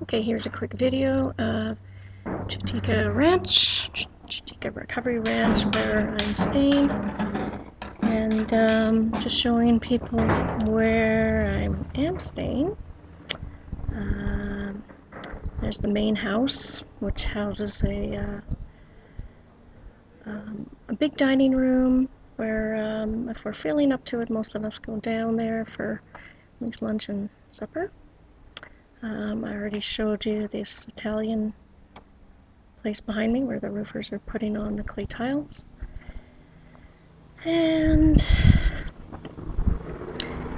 Okay, here's a quick video of Tica Ranch, Tica Recovery Ranch, where I'm staying, and just showing people where I am staying. There's the main house, which houses a big dining room where, if we're feeling up to it, most of us go down there for at least lunch and supper. I already showed you this Italian place behind me where the roofers are putting on the clay tiles. And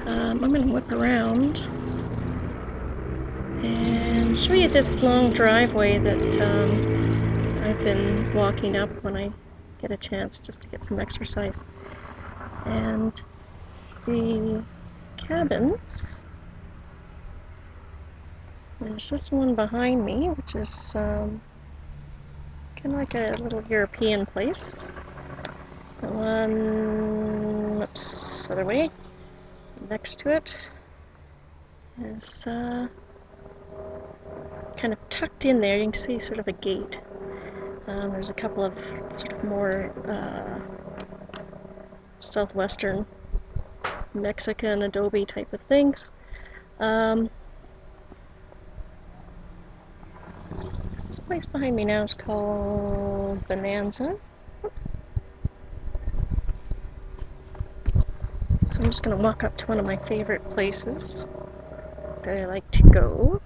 I'm going to whip around and show you this long driveway that I've been walking up when I get a chance just to get some exercise. And the cabins, there's this one behind me, which is kind of like a little European place. The one, oops, other way, next to it is kind of tucked in there. You can see sort of a gate. There's a couple of sort of more southwestern Mexican adobe type of things. This place behind me now is called Bonanza. Oops. So I'm just going to walk up to one of my favorite places that I like to go.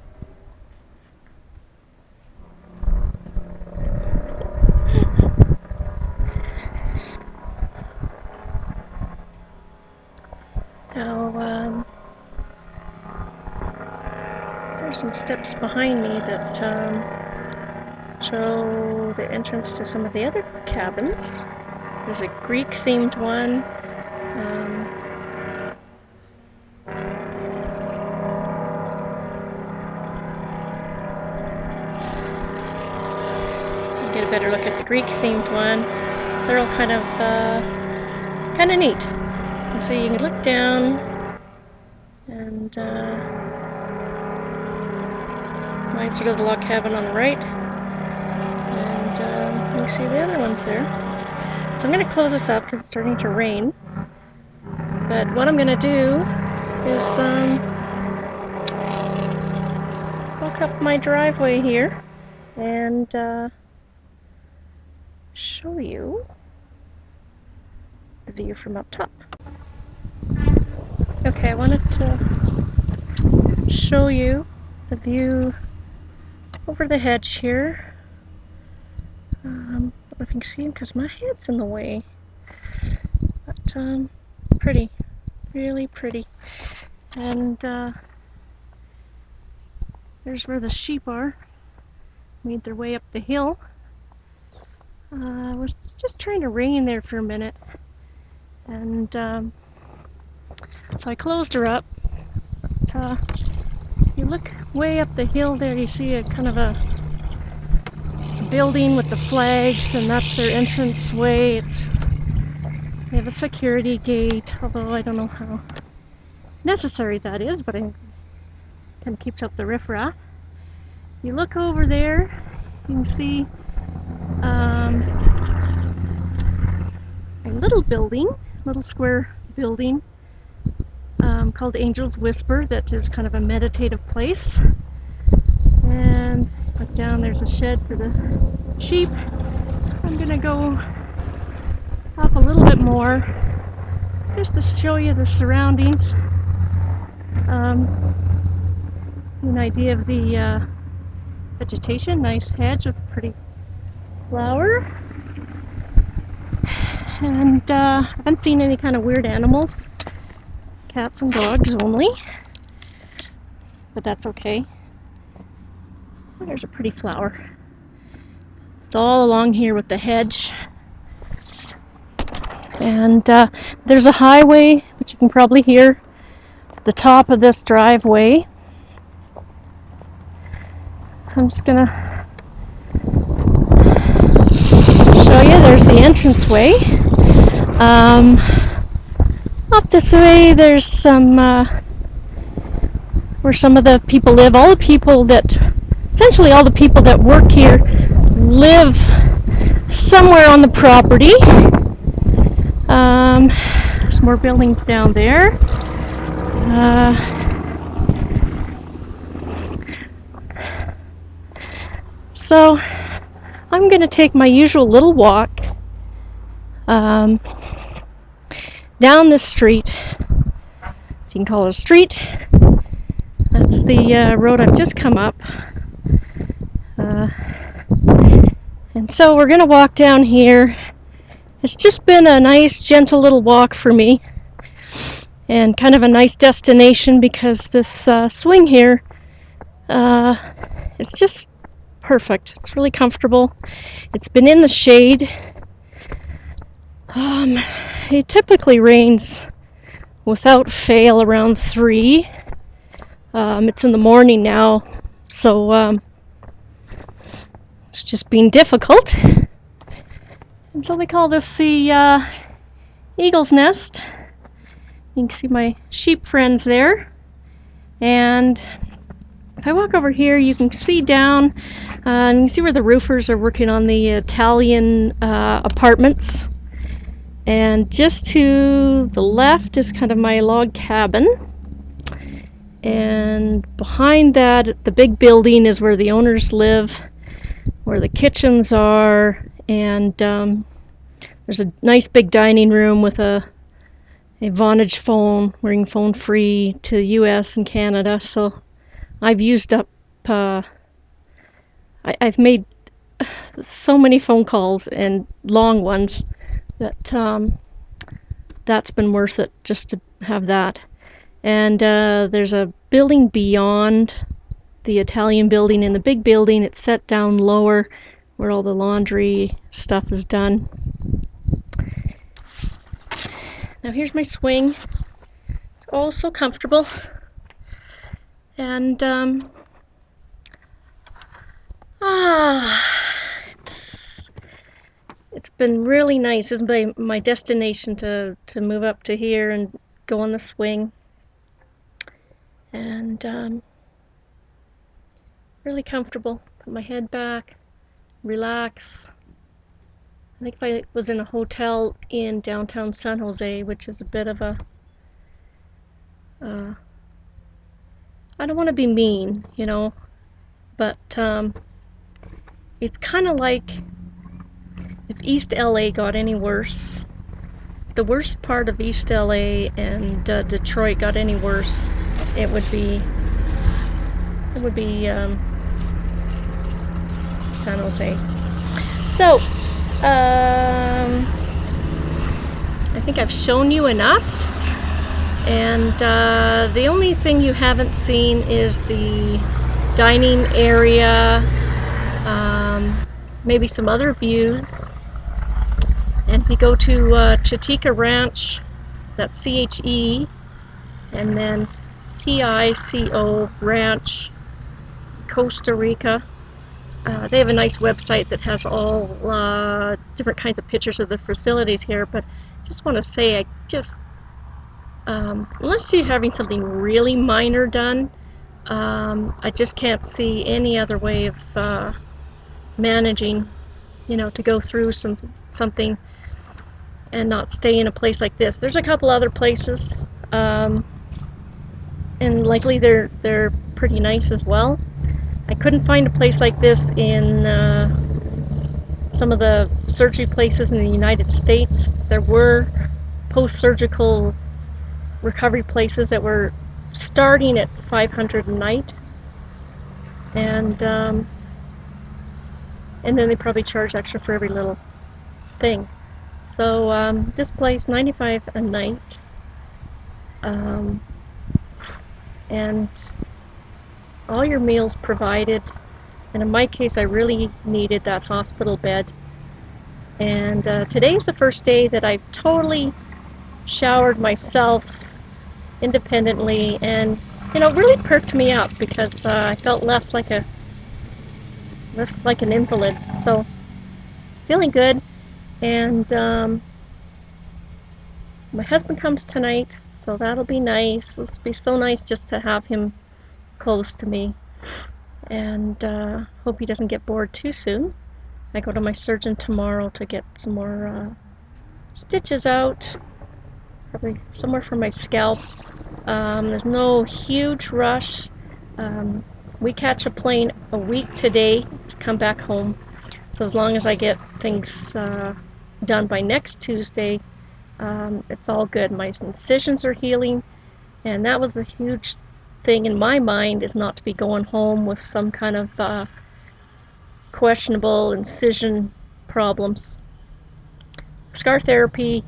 Now, there's some steps behind me that show the entrance to some of the other cabins. There's a Greek-themed one. Get a better look at the Greek-themed one. They're all kind of neat. And so you can look down and mine's sort of the log cabin on the right, and you can see the other ones there. So I'm going to close this up because it's starting to rain. But what I'm going to do is walk up my driveway here and show you the view from up top. Okay, I wanted to show you the view over the hedge here. I don't know if you can see it because my head's in the way. But pretty, really pretty. And there's where the sheep are. Made their way up the hill. Was just trying to rain there for a minute, and so I closed her up. But, you look way up the hill there, you see a kind of a building with the flags, and that's their entrance way. They have a security gate, although I don't know how necessary that is, but it kind of keeps up the riffraff. You look over there, you can see a little building, little square building called Angel's Whisper, that is kind of a meditative place. And look down, there's a shed for the sheep. I'm gonna go up a little bit more just to show you the surroundings. An idea of the vegetation, nice hedge with a pretty flower. And I haven't seen any kind of weird animals. Cats and dogs only. But that's okay. There's a pretty flower. It's all along here with the hedge. And there's a highway, which you can probably hear at the top of this driveway. I'm just gonna show you. There's the entranceway. Up this way, there's some where some of the people live. All the people that essentially all the people that work here live somewhere on the property. There's more buildings down there. So I'm going to take my usual little walk down the street, if you can call it a street. That's the road I've just come up. And so we're going to walk down here. It's just been a nice, gentle little walk for me. And kind of a nice destination because this swing here, it's just perfect. It's really comfortable. It's been in the shade. It typically rains without fail around 3. It's in the morning now, so it's just been difficult. And so we call this the Eagle's Nest. You can see my sheep friends there. And if I walk over here, you can see down, and you can see where the roofers are working on the Italian apartments. And just to the left is kind of my log cabin. And behind that, the big building is where the owners live, where the kitchens are, and there's a nice big dining room with a Vonage phone, where you can phone free to the US and Canada. So I've used up, I've made so many phone calls and long ones that that's been worth it just to have that. And there's a building beyond the Italian building. In the big building, it's set down lower where all the laundry stuff is done. Now here's my swing. It's all so comfortable. And it's been really nice. This is my destination to move up to here and go on the swing. And really comfortable. Put my head back, relax. I think if I was in a hotel in downtown San Jose, which is a bit of a, I don't want to be mean, you know, but it's kind of like if East LA got any worse, the worst part of East LA and Detroit got any worse, it would be San Jose. So I think I've shown you enough, and the only thing you haven't seen is the dining area, maybe some other views. And if you go to Tica Ranch, that's CHE, and then TICO Ranch, Costa Rica. They have a nice website that has all different kinds of pictures of the facilities here, but I just want to say, unless you're having something really minor done, I just can't see any other way of managing, you know, to go through something and not stay in a place like this. There's a couple other places, and likely they're pretty nice as well. I couldn't find a place like this in some of the surgery places in the United States. There were post-surgical recovery places that were starting at $500 a night, and then they probably charge extra for every little thing. So this place, $95 a night, and all your meals provided. And in my case, I really needed that hospital bed. And today's the first day that I've totally showered myself independently, and you know, really perked me up because I felt less like an invalid. So feeling good. And my husband comes tonight, so that'll be nice. It'll be so nice just to have him close to me. and hope he doesn't get bored too soon. I go to my surgeon tomorrow to get some more stitches out, probably somewhere for my scalp. There's no huge rush. We catch a plane a week today to come back home, so as long as I get things done by next Tuesday, it's all good. My incisions are healing, and that was a huge thing in my mind, is not to be going home with some kind of questionable incision problems. Scar therapy,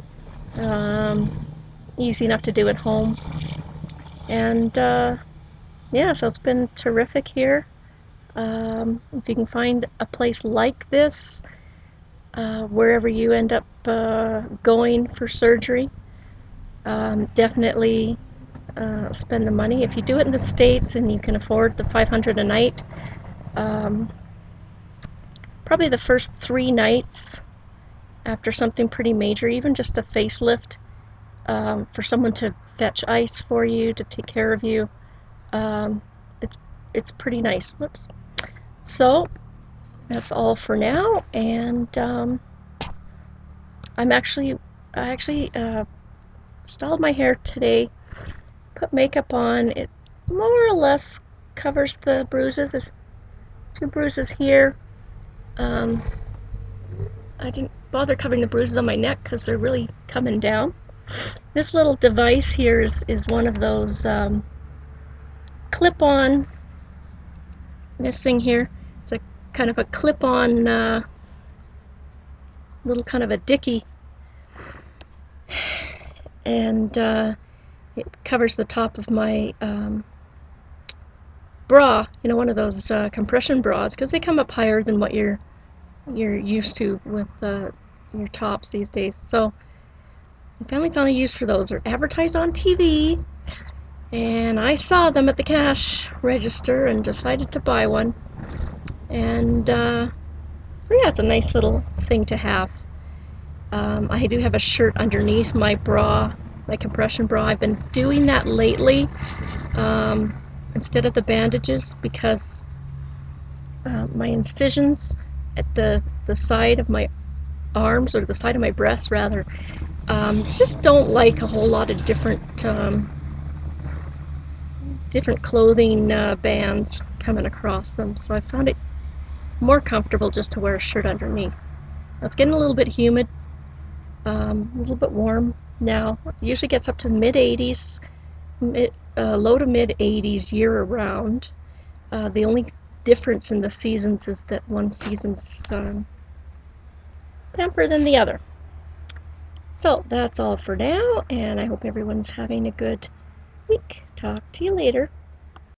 easy enough to do at home, and yeah, so it's been terrific here. If you can find a place like this, wherever you end up going for surgery, definitely spend the money. If you do it in the States and you can afford the $500 a night, probably the first 3 nights after something pretty major, even just a facelift, for someone to fetch ice for you, to take care of you, it's pretty nice. Whoops. So that's all for now, and I actually styled my hair today, put makeup on. It more or less covers the bruises. There's 2 bruises here. I didn't bother covering the bruises on my neck because they're really coming down. This little device here is one of those clip-on, this thing here, it's a kind of a clip-on little kind of a dicky, and it covers the top of my bra, you know, one of those compression bras, because they come up higher than what you're used to with your tops these days. So I finally found a use for those. They're advertised on TV, and I saw them at the cash register and decided to buy one. And so yeah, it's a nice little thing to have. I do have a shirt underneath my bra, my compression bra. I've been doing that lately instead of the bandages, because my incisions at the side of my arms, or the side of my breasts rather, just don't like a whole lot of different clothing bands coming across them, so I found it more comfortable just to wear a shirt underneath. Now it's getting a little bit humid, a little bit warm now. It usually gets up to mid-80s, low to mid-80s year-round. The only difference in the seasons is that one season's temper than the other. So that's all for now, and I hope everyone's having a good week. Talk to you later.